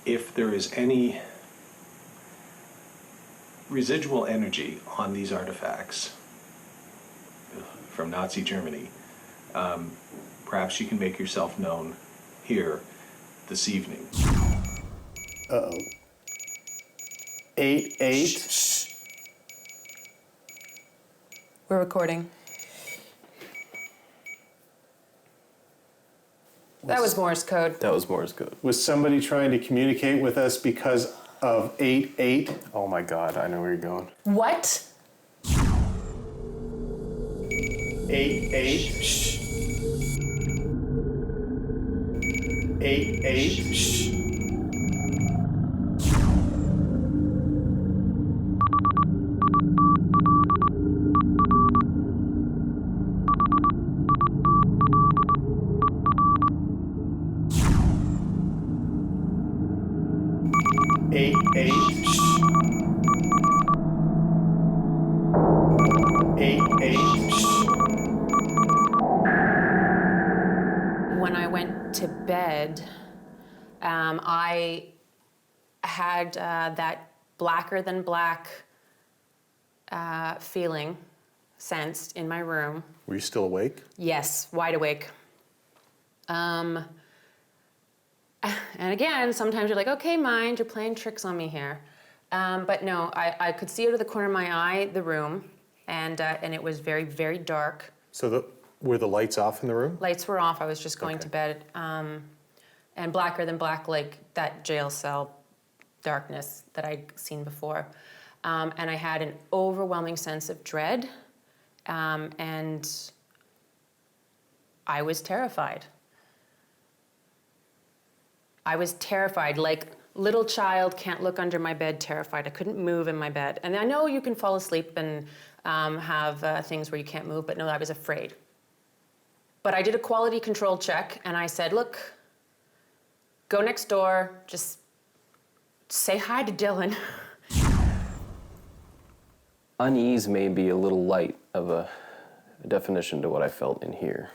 if there is any residual energy on these artifacts from Nazi Germany, perhaps you can make yourself known here this evening. Uh-oh. 88. Shh. We're recording. That was Morse code. That was Morse code. Was somebody trying to communicate with us because of 88? Oh my God, I know where you're going. What? 88. Shh. 88. Shh. When I went to bed, I had that blacker than black feeling sensed in my room. Were you still awake? Yes, wide awake. And again, sometimes you're like, okay, mind, you're playing tricks on me here. But no, I could see out of the corner of my eye the room, and it was very, very dark. So were the lights off in the room? Lights were off. I was just going to bed. And blacker than black, like that jail cell darkness that I'd seen before. And I had an overwhelming sense of dread, and I was terrified. I was terrified, like little child can't look under my bed, terrified. I couldn't move in my bed. And I know you can fall asleep and have things where you can't move, but no, I was afraid. But I did a quality control check, and I said, look, go next door, just say hi to Dylan. Unease may be a little light of a definition to what I felt in here.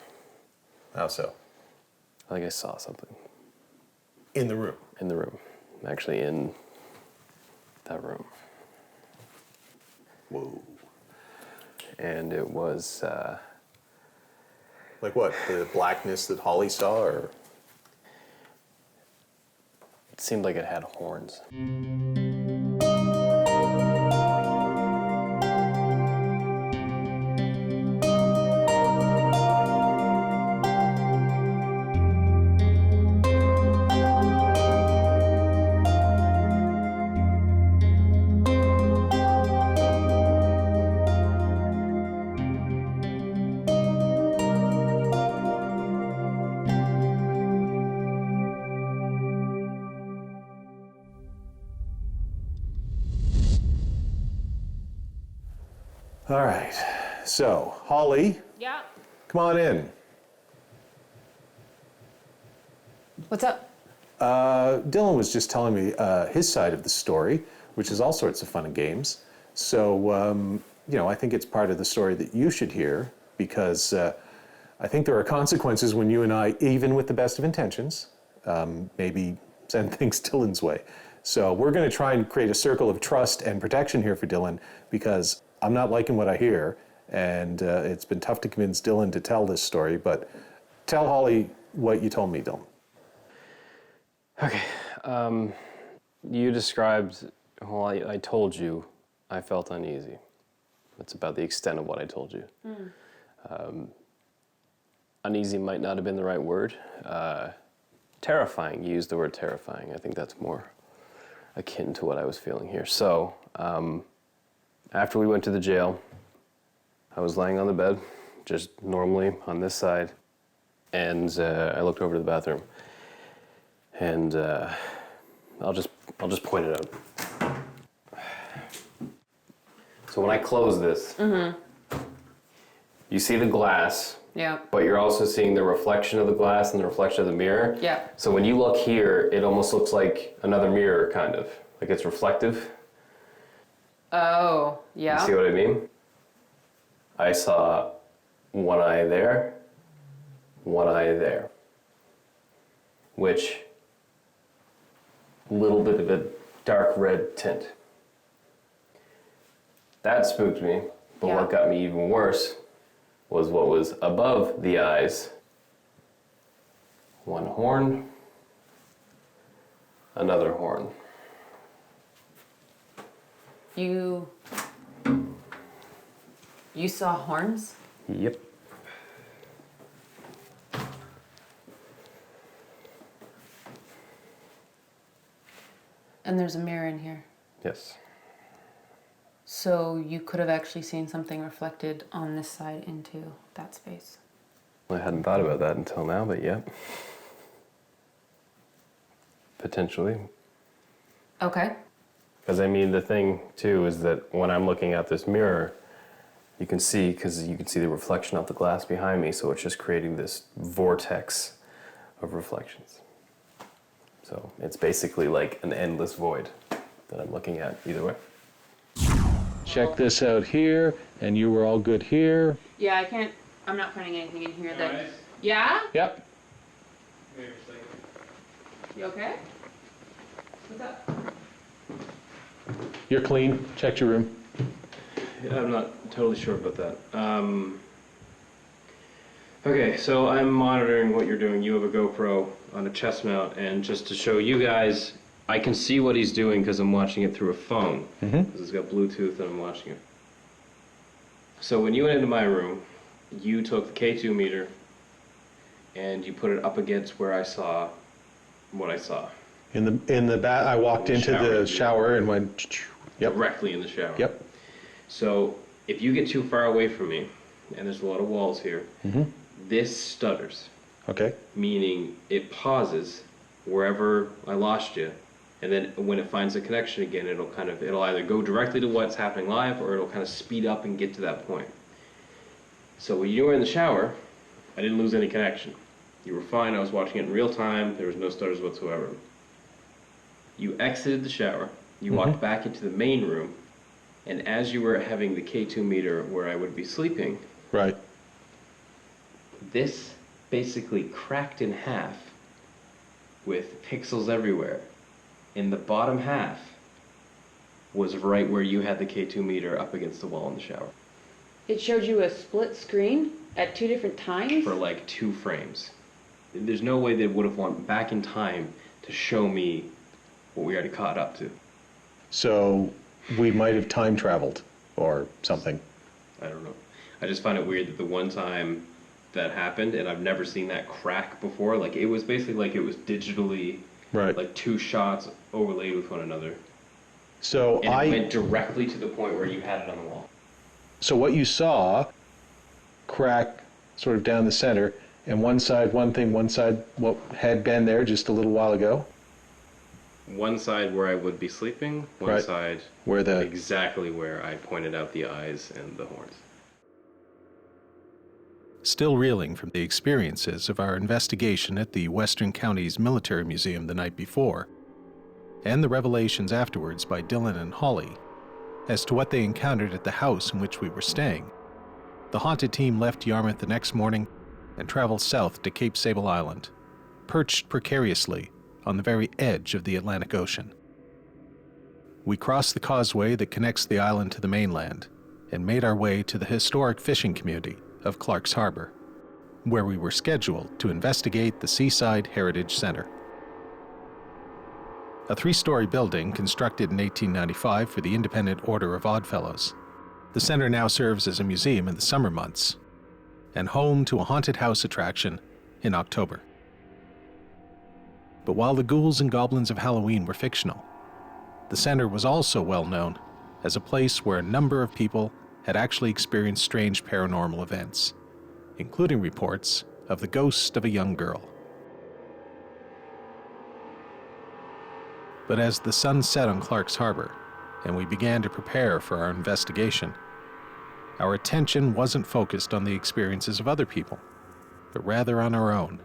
How so? Like I saw something. In the room? In the room. Actually in that room. Whoa. And it was... Like what? The blackness that Holly saw, or? It seemed like it had horns. All right. So, Holly, Yeah. come on in. What's up? Dylan was just telling me his side of the story, which is all sorts of fun and games. So, I think it's part of the story that you should hear, because I think there are consequences when you and I, even with the best of intentions, maybe send things Dylan's way. So we're going to try and create a circle of trust and protection here for Dylan, because I'm not liking what I hear, and it's been tough to convince Dylan to tell this story, but tell Holly what you told me, Dylan. Okay. You described, well, I told you I felt uneasy. That's about the extent of what I told you. Uneasy might not have been the right word. Terrifying, you used the word terrifying. I think that's more akin to what I was feeling here. So, after we went to the jail, I was laying on the bed, just normally on this side, and I looked over to the bathroom, and I'll just point it out. So when I close this, you see the glass, Yeah. but you're also seeing the reflection of the glass and the reflection of the mirror. Yeah. So when you look here, it almost looks like another mirror, kind of, like it's reflective. Oh, yeah. You see what I mean? I saw one eye there, which little bit of a dark red tint. That spooked me, but Yeah. what got me even worse was what was above the eyes. One horn, another horn. You saw horns? Yep. And there's a mirror in here. Yes. So you could have actually seen something reflected on this side into that space. I hadn't thought about that until now, but yeah. Potentially. Okay. Because I mean, the thing too is that when I'm looking at this mirror, you can see, because you can see the reflection of the glass behind me, so it's just creating this vortex of reflections. So it's basically like an endless void that I'm looking at either way. Check this out here, and you were all good here. Yeah, I'm not finding anything in here that... Yeah? Yep. You okay? What's up? You're clean. Checked your room. Yeah, I'm not totally sure about that. Okay, so I'm monitoring what you're doing. You have a GoPro on a chest mount, and just to show you guys, I can see what he's doing because I'm watching it through a phone. Because it's got Bluetooth and I'm watching it. So when you went into my room, you took the K2 meter and you put it up against where I saw what I saw. In the bath, I walked into the shower and went. Yep. Directly in the shower. Yep. So if you get too far away from me, and there's a lot of walls here, this stutters. Okay. Meaning it pauses wherever I lost you, and then when it finds a connection again, it'll either go directly to what's happening live, or it'll kind of speed up and get to that point. So when you were in the shower, I didn't lose any connection. You were fine. I was watching it in real time. There was no stutters whatsoever. You exited the shower. You walked back into the main room, and as you were having the K2 meter where I would be sleeping, Right. this basically cracked in half with pixels everywhere. In the bottom half was right where you had the K2 meter up against the wall in the shower. It showed you a split screen at 2 different times? For like 2 frames. There's no way they would have went back in time to show me what we already caught up to. So we might have time traveled or something. I don't know. I just find it weird that the one time that happened, and I've never seen that crack before, like it was basically like it was digitally, Right. like 2 shots overlaid with one another. So And it went directly to the point where you had it on the wall. So what you saw, crack sort of down the center, and one side one thing, one side what had been there just a little while ago. One side where I would be sleeping, one Right. side Where the exactly where I pointed out the eyes and the horns. Still reeling from the experiences of our investigation at the Western Counties Military Museum the night before, and the revelations afterwards by Dylan and Holly as to what they encountered at the house in which we were staying, the haunted team left Yarmouth the next morning and traveled south to Cape Sable Island, perched precariously on the very edge of the Atlantic Ocean. We crossed the causeway that connects the island to the mainland and made our way to the historic fishing community of Clark's Harbor, where we were scheduled to investigate the Seaside Heritage Center. A 3-story building constructed in 1895 for the Independent Order of Oddfellows, the center now serves as a museum in the summer months and home to a haunted house attraction in October. But while the ghouls and goblins of Halloween were fictional, the center was also well known as a place where a number of people had actually experienced strange paranormal events, including reports of the ghost of a young girl. But as the sun set on Clark's Harbor and we began to prepare for our investigation, our attention wasn't focused on the experiences of other people, but rather on our own,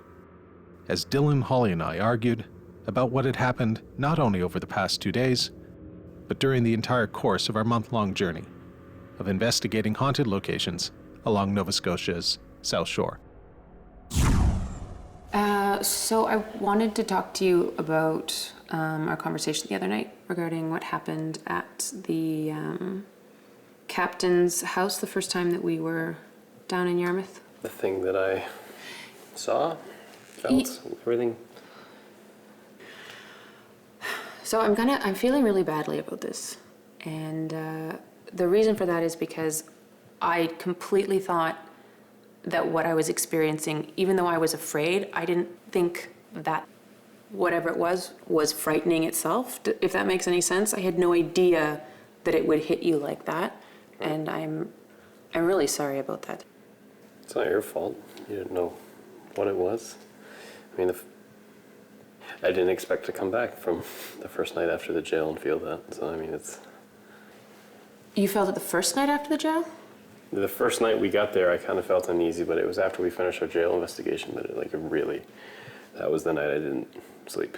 as Dylan, Holly, and I argued about what had happened not only over the past 2 days, but during the entire course of our month-long journey of investigating haunted locations along Nova Scotia's South Shore. So I wanted to talk to you about our conversation the other night regarding what happened at the captain's house the first time that we were down in Yarmouth? The thing that I saw, felt, everything. So I'm feeling really badly about this. And the reason for that is because I completely thought that what I was experiencing, even though I was afraid, I didn't think that whatever it was frightening itself, if that makes any sense. I had no idea that it would hit you like that. And I'm really sorry about that. It's not your fault. You didn't know what it was. I mean, I didn't expect to come back from the first night after the jail and feel that. So, I mean, it's... You felt it the first night after the jail? The first night we got there, I kind of felt uneasy, but it was after we finished our jail investigation that that was the night I didn't sleep.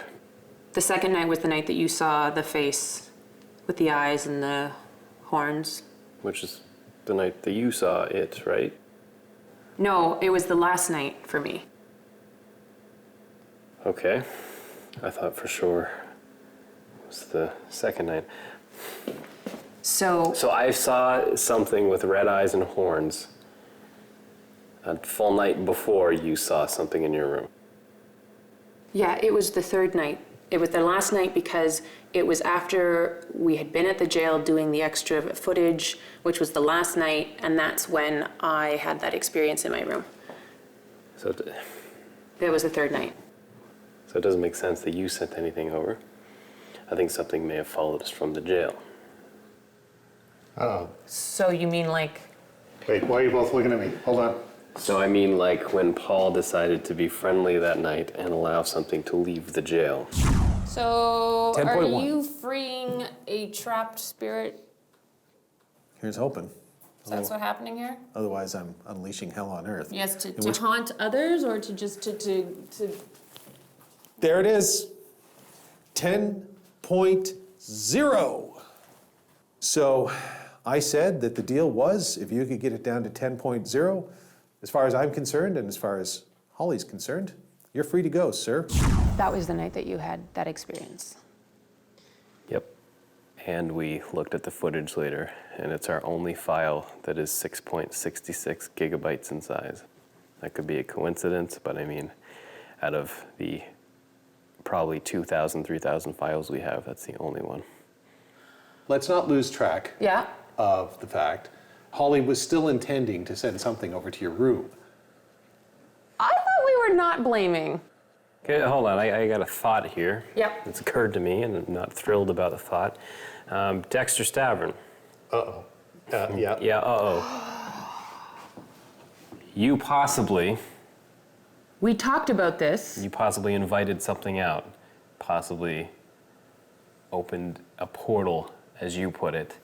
The second night was the night that you saw the face with the eyes and the horns? Which is the night that you saw it, right? No, it was the last night for me. Okay. I thought for sure it was the second night. So I saw something with red eyes and horns a full night before you saw something in your room. yeah, it was the third night. It was the last night because it was after we had been at the jail doing the extra footage, which was the last night, and that's when I had that experience in my room. So That was the third night. it doesn't make sense that you sent anything over. I think something may have followed us from the jail. Oh, So you mean like... wait, why are you both looking at me? Hold on. So I mean, like when Paul decided to be friendly that night and allow something to leave the jail. So 10.1. are you freeing a trapped spirit? Here's hoping. That's what's happening here? Otherwise, I'm unleashing hell on earth. Yes, to which- haunt others or to just to There it is. 10.0. So I said that the deal was if you could get it down to 10.0, as far as I'm concerned and as far as Holly's concerned, you're free to go, sir. That was the night that you had that experience. Yep. And we looked at the footage later, and it's our only file that is 6.66 gigabytes in size. That could be a coincidence, but I mean, out of the probably 2,000, 3,000 files we have, that's the only one. Let's not lose track Yeah. of the fact Holly was still intending to send something over to your room. I thought we were not blaming. Okay, hold on, I got a thought here. Yep. It's occurred to me, and I'm not thrilled about the thought. Dexter Stavern. Uh-oh. Yeah. Yeah, uh-oh. You possibly We talked about this. invited something out, possibly opened a portal, as you put it.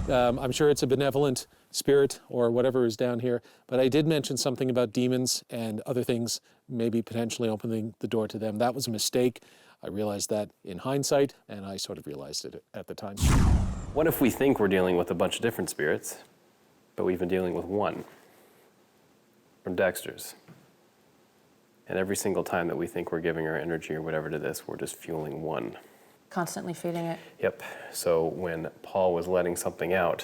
I'm sure it's a benevolent spirit or whatever is down here, but I did mention something about demons and other things, maybe potentially opening the door to them. That was a mistake. I realized that in hindsight, and I sort of realized it at the time. What if we think we're dealing with a bunch of different spirits, but we've been dealing with one from Dexter's? And every single time that we think we're giving our energy or whatever to this, we're just fueling one. Constantly feeding it. Yep. So when Paul was letting something out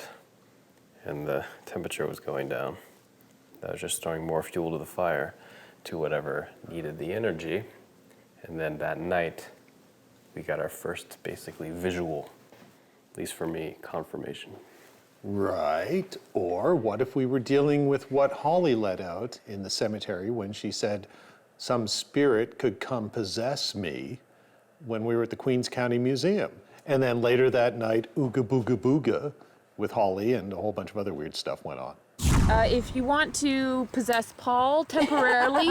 and the temperature was going down, that was just throwing more fuel to the fire to whatever needed the energy. And then that night, we got our first basically visual, at least for me, confirmation. Right. Or what if we were dealing with what Holly let out in the cemetery when she said some spirit could come possess me when we were at the Queens County Museum? And then later that night, ooga booga booga with Holly and a whole bunch of other weird stuff went on. If you want to possess Paul temporarily,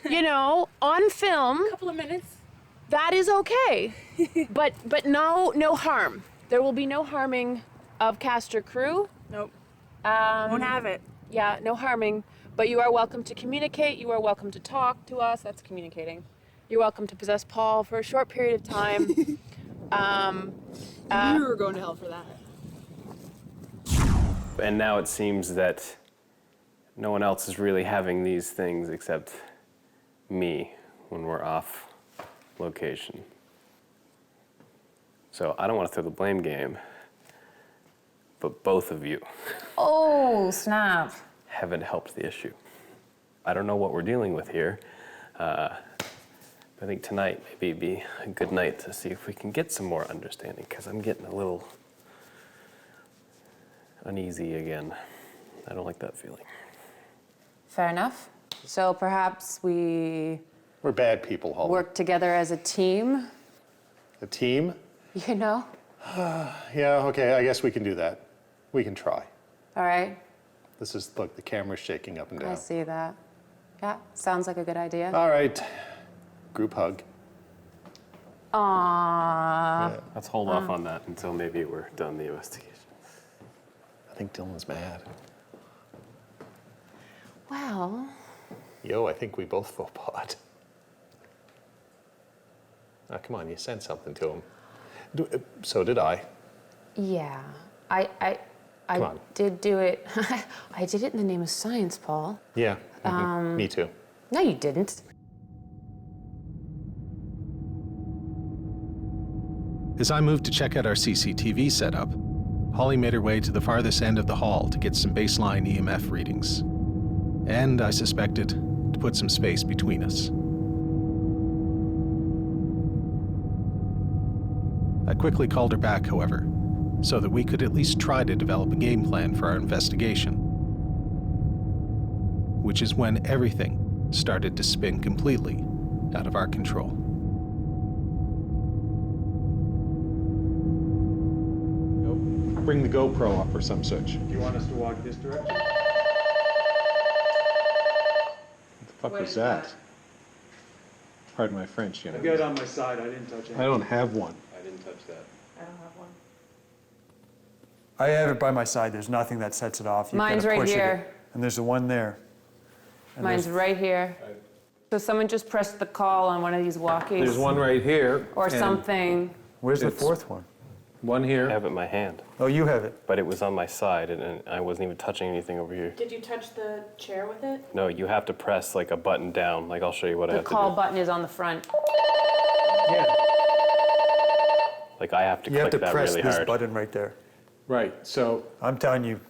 you know, on film, Couple of minutes. that is okay. but no harm. There will be no harming of cast or crew. Nope. Won't have it. Yeah, no harming. But you are welcome to communicate. You are welcome to talk to us. That's communicating. You're welcome to possess Paul for a short period of time. You were going to hell for that. And now it seems that no one else is really having these things except me when we're off location. So I don't want to throw the blame game, but both of you Oh, snap. haven't helped the issue. I don't know what we're dealing with here. I think tonight maybe it'd be a good night to see if we can get some more understanding, because I'm getting a little uneasy again. I don't like that feeling. Fair enough. So perhaps we We're bad people, Holly. work together as a team, A team? you know? Yeah, okay, I guess we can do that. We can try. All right, This is, look, the camera's shaking up and I down. see that. Yeah, sounds like a good idea. All right, group hug. Aww. Yeah, Let's hold off on that until maybe we're done the investigation. I think Dylan's mad. Well, Yo, I think we both faux pas. Ah, come on, you sent something to him. So did I. yeah. I Come on. did do it. I did it in the name of science, Paul. Yeah, me too. No, you didn't. As I moved to check out our CCTV setup, Holly made her way to the farthest end of the hall to get some baseline EMF readings. And, I suspected, to put some space between us. I quickly called her back, however, so that we could at least try to develop a game plan for our investigation. Which is when everything started to spin completely out of our control. Bring the GoPro up or some such. Do you want us to walk this direction? What the fuck was that? Pardon my French, you know. I got it on my side, I didn't touch it. I don't have one. I didn't touch that. I don't have one. I have it by my side, there's nothing that sets it off. You've Mine's gotta right push it. here. And there's the one there. And Mine's there's- right here. So someone just pressed the call on one of these walkies. There's one right here. or and something. Where's the It's- fourth one? One I here. have it in my hand, Oh, you have it. but it was on my side and I wasn't even touching anything over here. Did you touch the chair with it? No, you have to press like a button down. Like I'll show you what I The have call to do. button is on the front. Yeah. Like I have to You have click to that press really this hard. button right there. Right, so I'm telling you,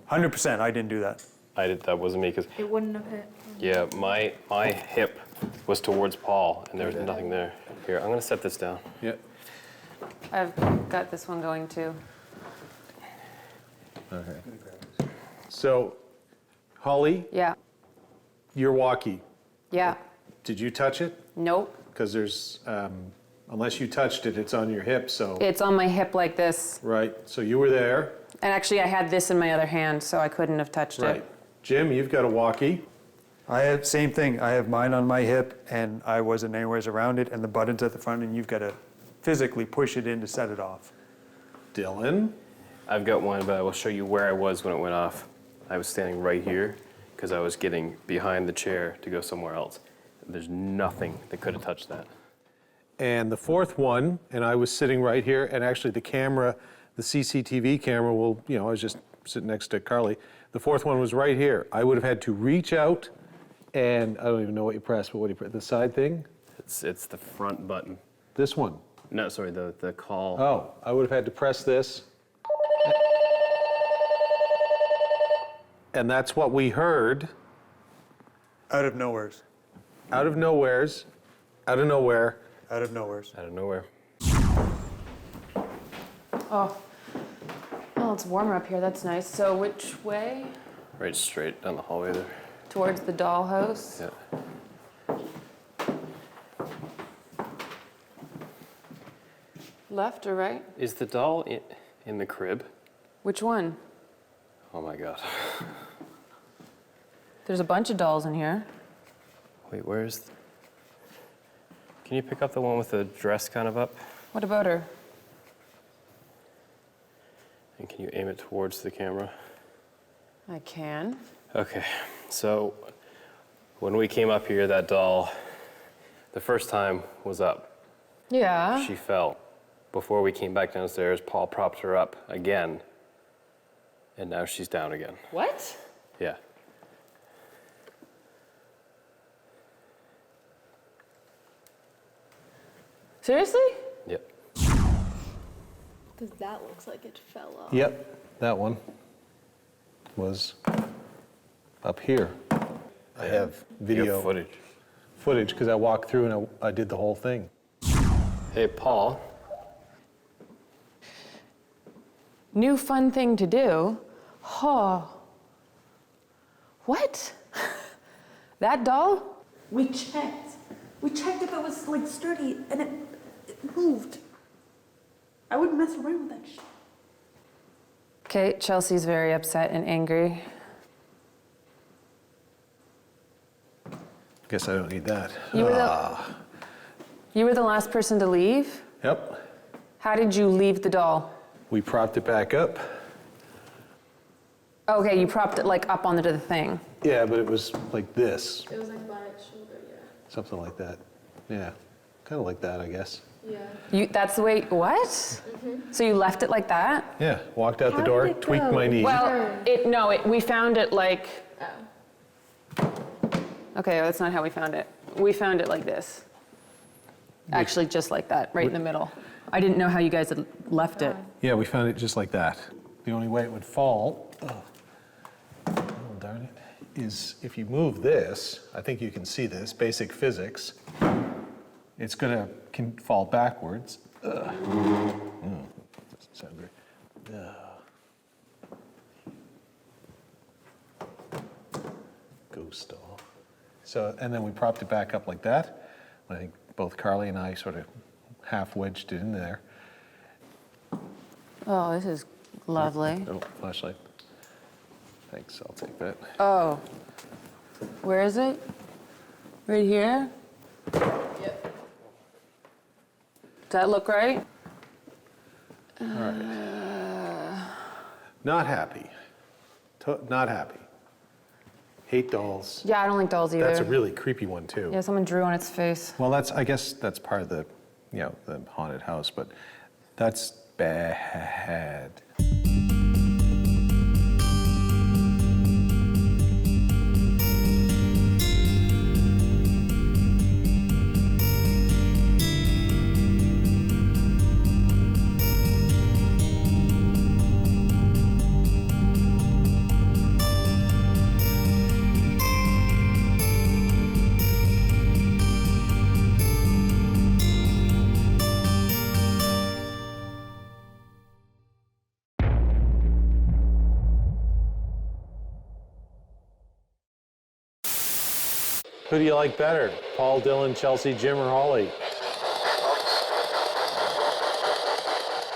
100% I didn't do that. That wasn't me because It wouldn't have hit. yeah, my hip was towards Paul and there was nothing there. Here, I'm gonna set this down. yeah. I've got this one going too. Okay. So, Holly, Yeah. your walkie. Yeah. Did you touch it? Nope. Because there's, unless you touched it, it's on your hip. So It's on my hip like this. right. So you were there. And actually, I had this in my other hand, so I couldn't have touched Right. it. Jim, you've got a walkie. I have, same thing, I have mine on my hip and I wasn't anywhere around it and the button's at the front and you've got to physically push it in to set it off. Dylan. I've got one, but I will show you where I was when it went off. I was standing right here because I was getting behind the chair to go somewhere else. There's nothing that could have touched that. And the fourth one, and I was sitting right here, and actually the camera, the CCTV camera will, I was just sitting next to Carly. The fourth one was right here. I would have had to reach out, and I don't even know what you pressed, but what do you press? The side thing? It's the front button. This one. No, sorry, the call. Oh, I would have had to press this. And that's what we heard Out of nowheres, out of nowheres, out of nowhere. out of nowheres. Out of nowhere. Oh. Oh, it's warmer up here. That's nice. So which way? Right straight down the hallway there. Towards the dollhouse? Yeah. Left or right? Is the doll in the crib? Which one? Oh my god. There's a bunch of dolls in here. Wait, where's... Can you pick up the one with the dress kind of up? What about her? And can you aim it towards the camera? I can. Okay, so when we came up here, that doll, the first time was up. Yeah. She fell. Before we came back downstairs, Paul propped her up again, and now she's down again. What? Yeah. Seriously? Yep. Because that looks like it fell off. Yep, that one was up here. I have You video have footage. footage because I walked through and I did the whole thing. Hey, Paul. New fun thing to do? Oh. What? That doll? We checked. We checked if it was like sturdy and it moved. I wouldn't mess around with that shit. Okay, Chelsea's very upset and angry. Guess I don't need that. You were the last person to leave? Yep, How did you leave the doll? we propped it back up. Okay, you propped it like up onto the thing. Yeah, but it was like this, It was like by its shoulder, yeah. something like that. Yeah, kind of like that, I guess. Yeah. That's the way, what? So you left it like that? Yeah, walked out the How door, did it tweaked go? my knee. Well, we found it like, okay, that's not how we found it. We found it like this. Actually, just like that, right in the middle. I didn't know how you guys had left it. Yeah, we found it just like that. The only way it would fall, oh darn it, is if you move this, I think you can see this, basic physics, it's can fall backwards. Doesn't sound great. Ghost doll. So, and then we propped it back up like that. I think both Carly and I sort of half wedged it in there. Oh, this is lovely. Oh, flashlight. Thanks, I'll take that. Oh, where is it? Right here? Yep. Does that look right? All right. Not happy. Not happy. Hate dolls. Yeah, I don't like dolls either. That's a really creepy one too. Yeah, someone drew on its face. Well, I guess that's part of the, the haunted house, but that's bad. Who do you like better? Paul, Dylan, Chelsea, Jim, or Holly?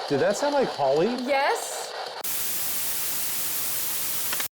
Did that sound like Holly? Yes.